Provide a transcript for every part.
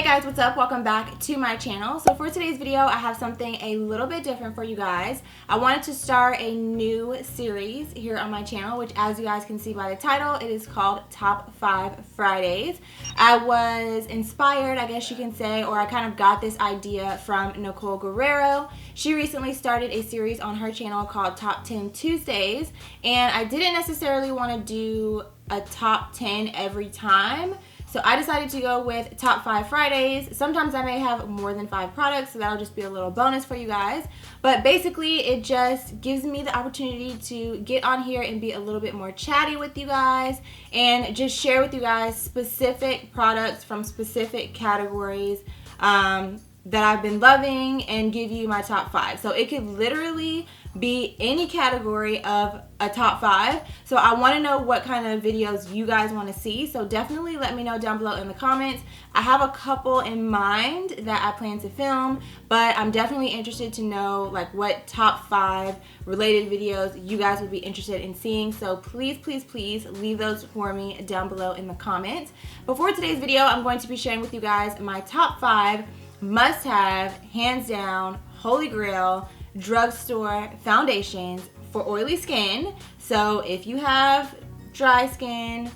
guys, what's up? Welcome back to my channel. So for today's video, I have something a little bit different for you guys. I wanted to start a new series here on my channel, which as you guys can see by the title, it is called Top 5 Fridays. I was inspired, I guess you can say, or I kind of got this idea from Nicole Guerrero. She recently started a series on her channel called Top 10 Tuesdays, and I didn't necessarily want to do a top 10 every time. So I decided to go with Top 5 Fridays. Sometimes I may have more than 5 products, so that'll just be a little bonus for you guys. But basically, it just gives me the opportunity to get on here and be a little bit more chatty with you guys and just share with you guys specific products from specific categories that I've been loving and give you my top 5. So it could literally be any category of a top 5. So I want to know what kind of videos you guys want to see. So definitely let me know down below in the comments. I have a couple in mind that I plan to film, but I'm definitely interested to know like what top 5 related videos you guys would be interested in seeing. So please leave those for me down below in the comments. Before today's video, I'm going to be sharing with you guys my top 5 must-have, hands down, holy grail drugstore foundations for oily skin. So if you have dry skin,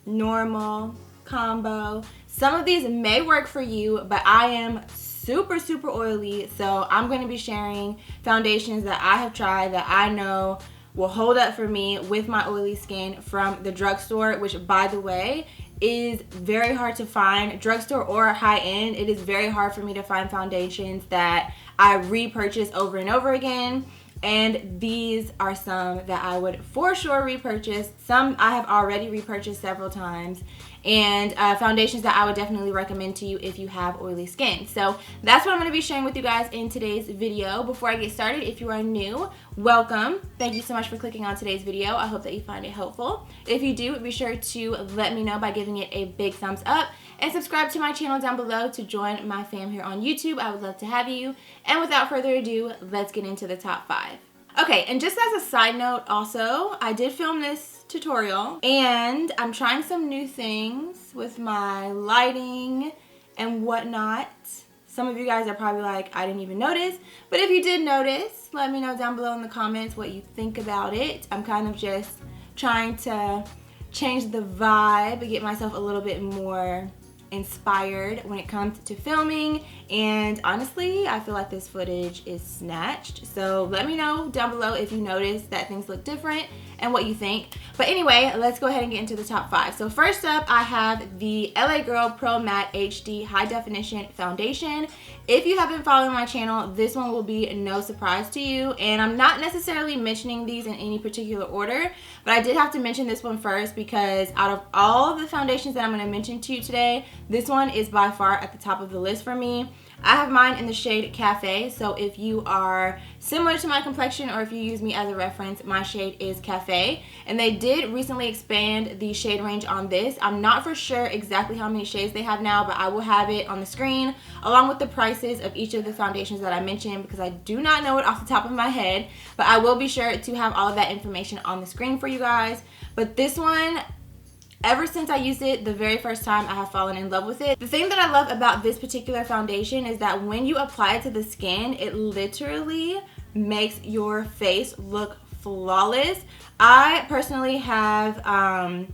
normal, combo, some of these may work for you, but I am super oily, so I'm going to be sharing foundations that I have tried that I know will hold up for me with my oily skin from the drugstore, which by the way is very hard to find. Drugstore or high-end, it is very hard for me to find foundations that I repurchase over and over again, and these are some that I would for sure repurchase. Some I have already repurchased several times, and foundations that I would definitely recommend to you if you have oily skin. So that's what I'm going to be sharing with you guys in today's video. Before I get started, if you are new, welcome. Thank you so much for clicking on today's video. I hope that you find it helpful. If you do, be sure to let me know by giving it a big thumbs up and subscribe to my channel down below to join my fam here on YouTube. I would love to have you. And without further ado, let's get into the top 5. Okay, and just as a side note also, I did film this tutorial and I'm trying some new things with my lighting and whatnot. Some of you guys are probably like, I didn't even notice, but if you did notice, let me know down below in the comments what you think about it. I'm kind of just trying to change the vibe and get myself a little bit more inspired when it comes to filming, and honestly I feel like this footage is snatched. So let me know down below if you notice that things look different and what you think. But anyway, let's go ahead and get into the top 5. So first up, I have the LA Girl Pro Matte HD High Definition Foundation. If you have been following my channel, this one will be no surprise to you, and I'm not necessarily mentioning these in any particular order, but I did have to mention this one first because out of all of the foundations that I'm going to mention to you today, this one is by far at the top of the list for me. I have mine in the shade Cafe, so if you are similar to my complexion or if you use me as a reference, my shade is Cafe. And they did recently expand the shade range on this. I'm not for sure exactly how many shades they have now, but I will have it on the screen along with the prices of each of the foundations that I mentioned because I do not know it off the top of my head, but I will be sure to have all of that information on the screen for you guys. But this one, ever since I used it the very first time, I have fallen in love with it. The thing that I love about this particular foundation is that when you apply it to the skin, it literally makes your face look flawless. I personally have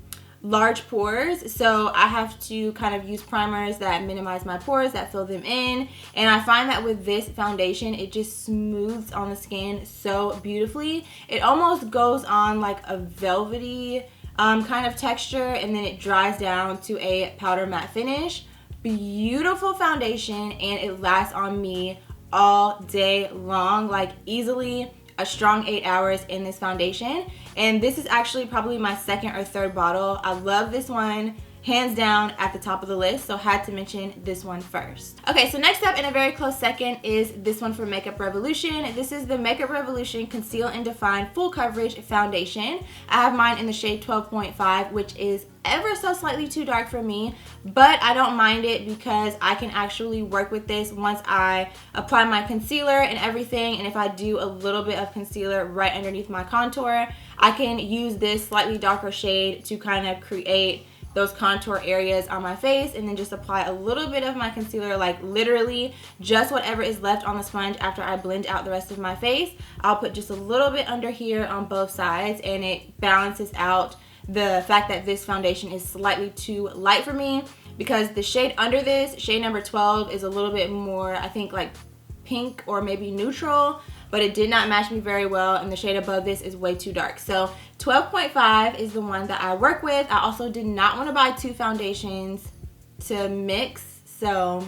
large pores, so I have to kind of use primers that minimize my pores, that fill them in, and I find that with this foundation it just smooths on the skin so beautifully. It almost goes on like a velvety kind of texture, and then it dries down to a powder matte finish. Beautiful foundation, and it lasts on me all day long, like easily a strong 8 hours in this foundation. And this is actually probably my second or third bottle. I love this one, hands down at the top of the list, so had to mention this one first. Okay, so next up in a very close second is this one from Makeup Revolution. This is the Makeup Revolution Conceal and Define Full Coverage Foundation. I have mine in the shade 12.5, which is ever so slightly too dark for me, but I don't mind it because I can actually work with this once I apply my concealer and everything. And if I do a little bit of concealer right underneath my contour, I can use this slightly darker shade to kind of create those contour areas on my face, and then just apply a little bit of my concealer, like literally just whatever is left on the sponge after I blend out the rest of my face. I'll put just a little bit under here on both sides, and it balances out the fact that this foundation is slightly too light for me, because the shade under this, shade number 12, is a little bit more, I think, like pink or maybe neutral, but it did not match me very well, and the shade above this is way too dark. So 12.5 is the one that I work with. I also did not want to buy two foundations to mix, so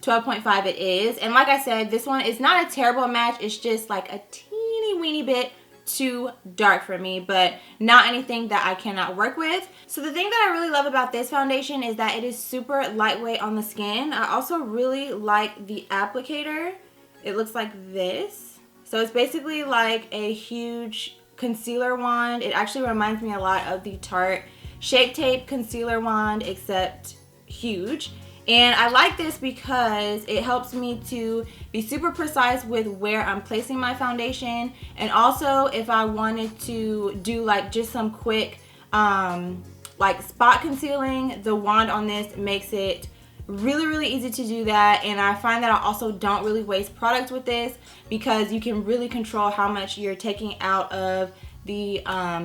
12.5 it is. And like I said, this one is not a terrible match. It's just like a teeny weeny bit too dark for me, but not anything that I cannot work with. So the thing that I really love about this foundation is that it is super lightweight on the skin. I also really like the applicator. It looks like this. So it's basically like a huge concealer wand. It actually reminds me a lot of the Tarte Shape Tape concealer wand, except huge. And I like this because it helps me to be super precise with where I'm placing my foundation. And also, if I wanted to do like just some quick like spot concealing, the wand on this makes it really easy to do that. And I find that I also don't really waste product with this, because you can really control how much you're taking out of the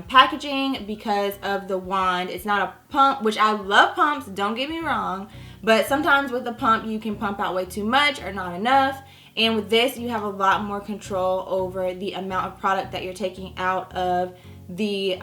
packaging because of the wand. It's not a pump, which I love pumps, don't get me wrong, but sometimes with the pump you can pump out way too much or not enough. And with this, you have a lot more control over the amount of product that you're taking out of the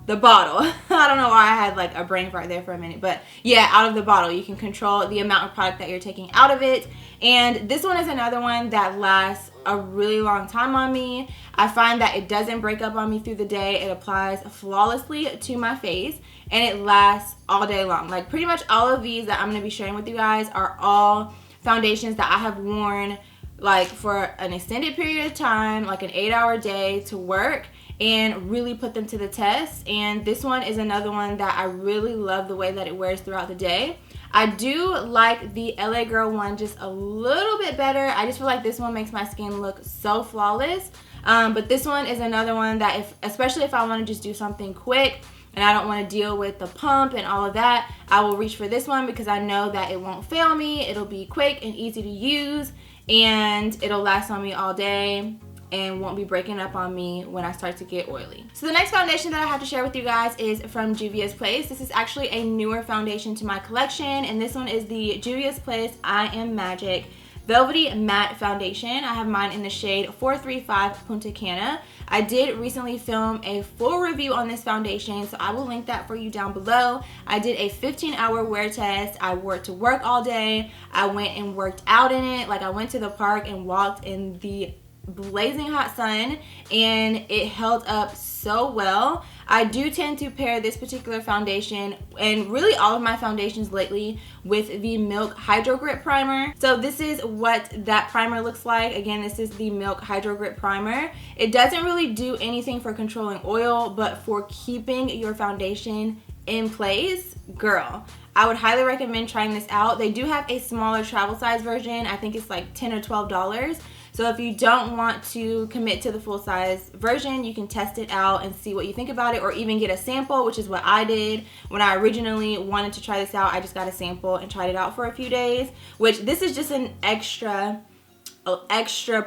bottle. I don't know why I had like a brain fart there for a minute, but yeah, out of the bottle. You can control the amount of product that you're taking out of it. And this one is another one that lasts a really long time on me. I find that it doesn't break up on me through the day. It applies flawlessly to my face, and it lasts all day long. Like pretty much all of these that I'm going to be sharing with you guys are all foundations that I have worn like for an extended period of time, like an 8-hour day to work, and really put them to the test. And this one is another one that I really love the way that it wears throughout the day. I do like the LA Girl one just a little bit better. I just feel like this one makes my skin look so flawless. But this one is another one that, especially if I want to just do something quick and I don't want to deal with the pump and all of that, I will reach for this one, because I know that it won't fail me. It'll be quick and easy to use, and it'll last on me all day and won't be breaking up on me when I start to get oily. So the next foundation that I have to share with you guys is from JUVIA'S. This is actually a newer foundation to my collection, and this one is the JUVIA'S I Am Magic Velvety Matte Foundation. I have mine in the shade 435 Punta Cana. I did recently film a full review on this foundation, so I will link that for you down below. I did a 15-hour wear test. I wore it to work all day. I went and worked out in it. Like, I went to the park and walked in the blazing hot sun, and it held up so well. I do tend to pair this particular foundation, and really all of my foundations lately, with the Milk Hydro Grip Primer. So this is what that primer looks like. Again, this is the Milk Hydro Grip Primer. It doesn't really do anything for controlling oil, but for keeping your foundation in place, girl, I would highly recommend trying this out. They do have a smaller travel size version. I think it's like $10 or $12. So if you don't want to commit to the full size version, you can test it out and see what you think about it, or even get a sample, which is what I did when I originally wanted to try this out. I just got a sample and tried it out for a few days, which this is just an extra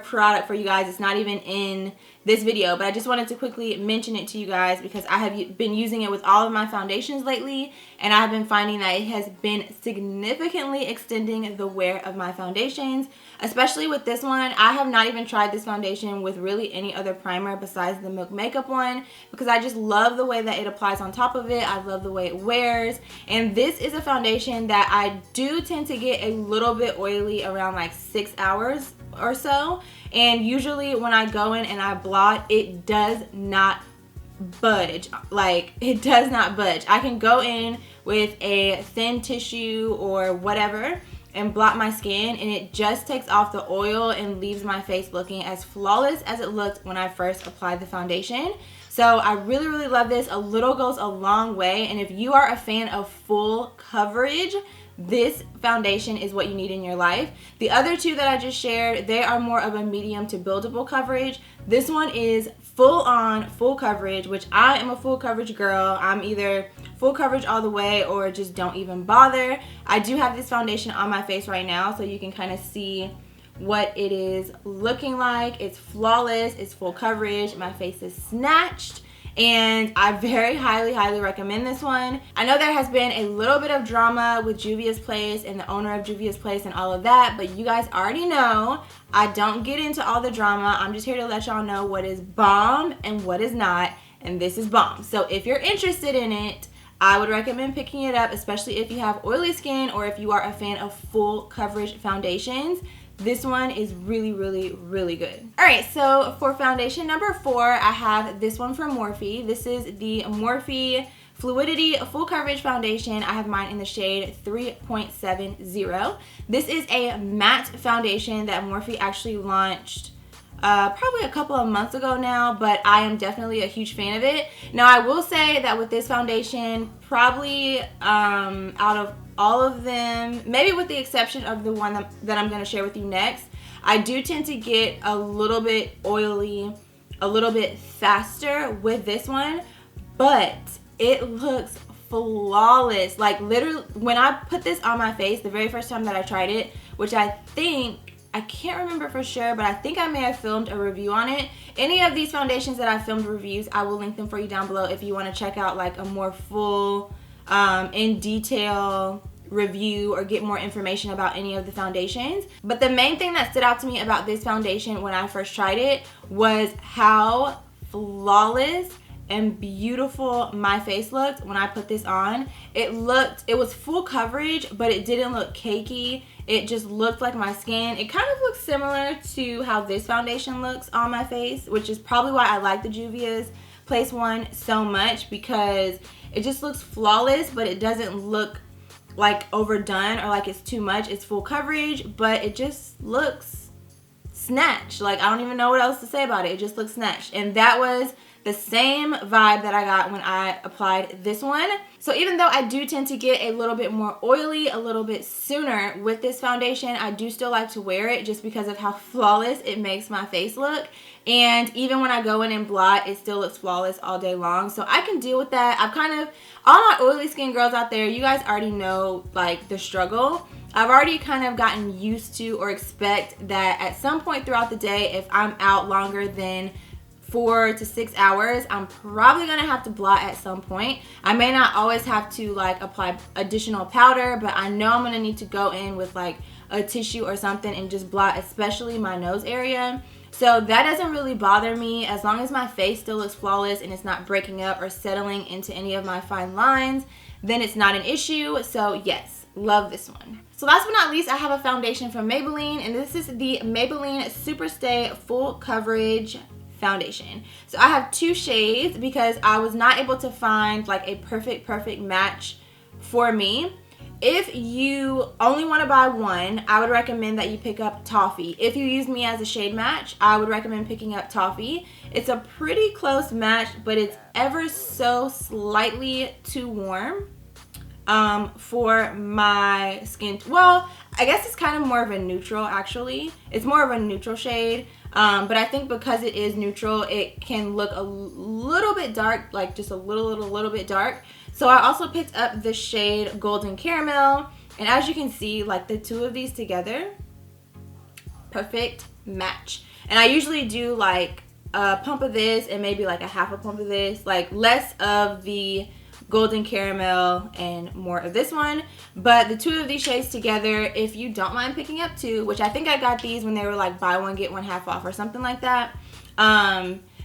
product for you guys. It's not even in this video, but I just wanted to quickly mention it to you guys because I have been using it with all of my foundations lately, and I have been finding that it has been significantly extending the wear of my foundations, especially with this one. I have not even tried this foundation with really any other primer besides the Milk Makeup one, because I just love the way that it applies on top of it. I love the way it wears, and this is a foundation that I do tend to get a little bit oily around like 6 hours or so, and usually when I go in and I blot, it does not budge. Like, it does not budge. I can go in with a thin tissue or whatever and blot my skin, and it just takes off the oil and leaves my face looking as flawless as it looked when I first applied the foundation. So I really love this. A little goes a long way, and if you are a fan of full coverage, this foundation is what you need in your life. The other two that I just shared, they are more of a medium to buildable coverage. This one is full on full coverage, which I am a full coverage girl. I'm either full coverage all the way or just don't even bother. I do have this foundation on my face right now, so you can kind of see what it is looking like. It's flawless, it's full coverage, my face is snatched, and I very highly recommend this one. I know there has been a little bit of drama with Juvia's Place and the owner of Juvia's Place and all of that, but you guys already know I don't get into all the drama. I'm just here to let y'all know what is bomb and what is not, and this is bomb. So if you're interested in it, I would recommend picking it up, especially if you have oily skin or if you are a fan of full coverage foundations. This one is really good. All right, so for foundation number 4, I have this one from Morphe. This is the Morphe Fluidity Full Coverage Foundation. I have mine in the shade 3.70. This is a matte foundation that Morphe actually launched probably a couple of months ago now, but I am definitely a huge fan of it. Now, I will say that with this foundation, probably out of all of them, maybe with the exception of the one that I'm going to share with you next, I do tend to get a little bit oily, a little bit faster with this one, but it looks flawless. Like literally, when I put this on my face, the very first time that I tried it, which I can't remember for sure, but I think I may have filmed a review on it. Any of these foundations that I filmed reviews, I will link them for you down below if you want to check out like a more full, in detail review or get more information about any of the foundations. But the main thing that stood out to me about this foundation when I first tried it was how flawless and beautiful my face looked when I put this on. It was full coverage, but it didn't look cakey. It just looked like my skin. It kind of looks similar to how this foundation looks on my face, which is probably why I like the Juvia's Place one so much, because it just looks flawless, but it doesn't look like overdone or like it's too much. It's full coverage, but it just looks snatched. Like, I don't even know what else to say about it. It just looks snatched. And that was the same vibe that I got when I applied this one. So even though I do tend to get a little bit more oily a little bit sooner with this foundation, I do still like to wear it just because of how flawless it makes my face look. And even when I go in and blot, it still looks flawless all day long. So I can deal with that. I've kind of, all my oily skin girls out there, you guys already know like the struggle. I've already kind of gotten used to or expect that at some point throughout the day, if I'm out longer than 4 to 6 hours, I'm probably gonna have to blot at some point. I may not always have to like apply additional powder, but I know I'm gonna need to go in with like a tissue or something and just blot, especially my nose area. So that doesn't really bother me as long as my face still looks flawless and it's not breaking up or settling into any of my fine lines, then it's not an issue. So yes, love this one. So last but not least, I have a foundation from Maybelline, and this is the Maybelline Superstay Full Coverage Foundation. So I have 2 shades because I was not able to find like a perfect match for me. If you only want to buy one, I would recommend that you pick up Toffee. If you use me as a shade match, I would recommend picking up Toffee. It's a pretty close match, but it's ever so slightly too warm for my skin. Well, I guess it's kind of more of a neutral actually. It's more of a neutral shade. But I think because it is neutral, it can look a little bit dark, like just a little bit dark. So I also picked up the shade Golden Caramel, and as you can see, like the 2 of these together, perfect match. And I usually do like a pump of this and maybe like a half a pump of this, like less of the Golden Caramel and more of this one. But the 2 of these shades together, if you don't mind picking up 2, which I think I got these when they were like buy one get one half off or something like that,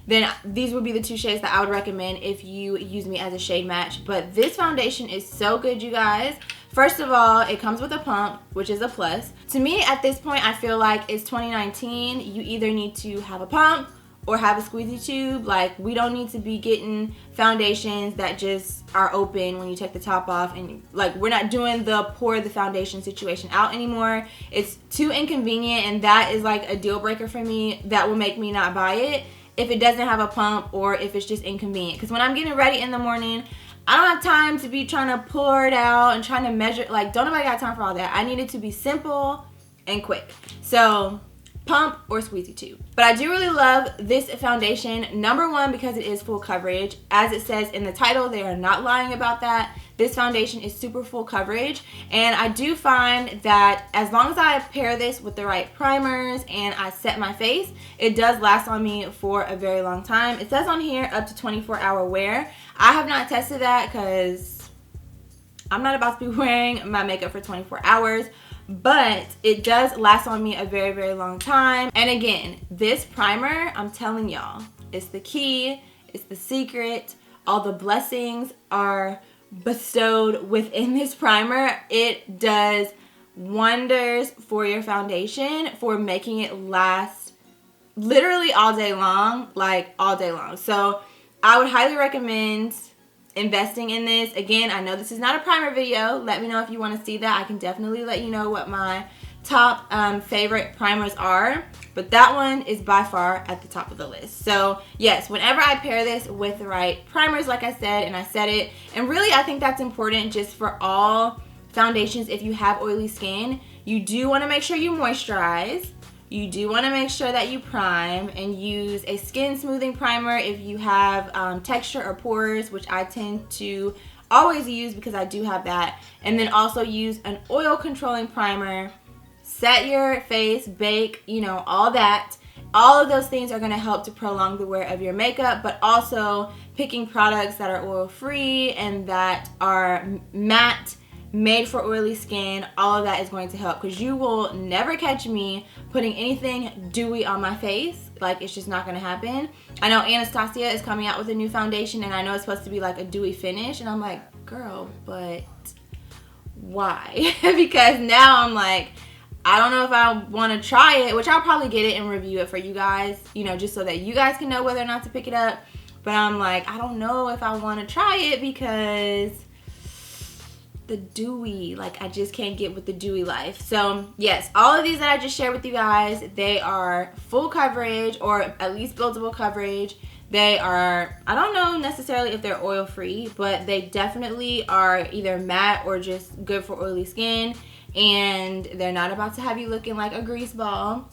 then these would be the 2 shades that I would recommend if you use me as a shade match. But this foundation is so good, you guys. First of all, it comes with a pump, which is a plus. To me, at this point, I feel like it's 2019. You either need to have a pump or have a squeezy tube. Like, we don't need to be getting foundations that just are open when you take the top off, and like, we're not doing the pour the foundation situation out anymore. It's too inconvenient, and that is like a deal breaker for me. That will make me not buy it if it doesn't have a pump or if it's just inconvenient. Because when I'm getting ready in the morning, I don't have time to be trying to pour it out and trying to measure. Like, don't nobody got time for all that. I need it to be simple and quick. So pump or squeezy tube. But I do really love this foundation. Number one, because it is full coverage. As it says in the title, they are not lying about that. This foundation is super full coverage, and I do find that as long as I pair this with the right primers and I set my face, it does last on me for a very long time. It says on here up to 24-hour wear. I have not tested that because I'm not about to be wearing my makeup for 24 hours. But it does last on me a very, very long time. And again, this primer, I'm telling y'all, it's the key, it's the secret. All the blessings are bestowed within this primer. It does wonders for your foundation, for making it last literally all day long, like all day long. So I would highly recommend investing in this. Again, I know this is not a primer video. Let me know if you want to see that. I can definitely let you know what my top favorite primers are, but that one is by far at the top of the list. So yes, whenever I pair this with the right primers, like I said, and I said it, and really I think that's important just for all foundations. If you have oily skin, you do want to make sure you moisturize. You do want to make sure that you prime and use a skin smoothing primer if you have texture or pores, which I tend to always use because I do have that. And then also use an oil controlling primer. Set your face, bake, you know, all that. All of those things are going to help to prolong the wear of your makeup, but also picking products that are oil free and that are matte, made for oily skin. All of that is going to help, because you will never catch me putting anything dewy on my face. Like, it's just not going to happen. I know Anastasia is coming out with a new foundation, and I know it's supposed to be like a dewy finish, and I'm like, girl, but why? Because now I'm like, I don't know if I want to try it, which I'll probably get it and review it for you guys, you know, just so that you guys can know whether or not to pick it up. But I'm like, I don't know if I want to try it because the dewy, like, I just can't get with the dewy life. So yes, all of these that I just shared with you guys, they are full coverage, or at least buildable coverage. They are, I don't know necessarily if they're oil free, but they definitely are either matte or just good for oily skin. And they're not about to have you looking like a grease ball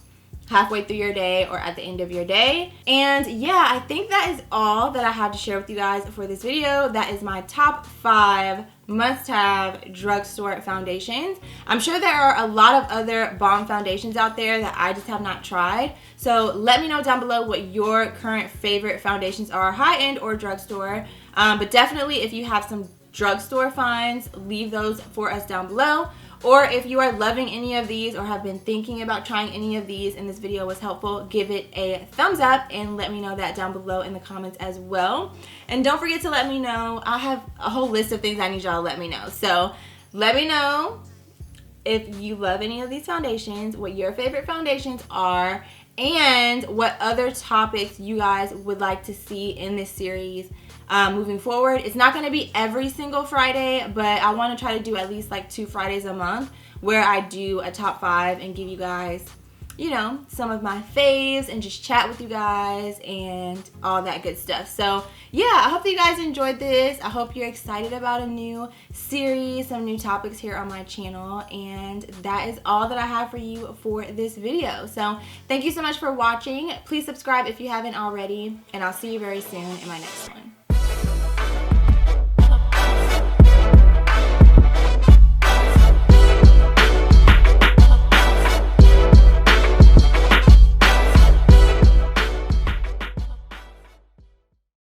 halfway through your day or at the end of your day. And yeah, I think that is all that I have to share with you guys for this video. That is my top 5 must-have drugstore foundations. I'm sure there are a lot of other bomb foundations out there that I just have not tried. So let me know down below what your current favorite foundations are, high-end or drugstore. But definitely, if you have some drugstore finds, leave those for us down below. Or if you are loving any of these or have been thinking about trying any of these and this video was helpful, give it a thumbs up and let me know that down below in the comments as well. And don't forget to let me know. I have a whole list of things I need y'all to let me know. So let me know if you love any of these foundations, what your favorite foundations are, and what other topics you guys would like to see in this series moving forward. It's not going to be every single Friday, but I want to try to do at least like 2 Fridays a month where I do a top 5 and give you guys, you know, some of my faves and just chat with you guys and all that good stuff. So yeah, I hope that you guys enjoyed this. I hope you're excited about a new series, some new topics here on my channel, and that is all that I have for you for this video. So thank you so much for watching. Please subscribe if you haven't already, and I'll see you very soon in my next one.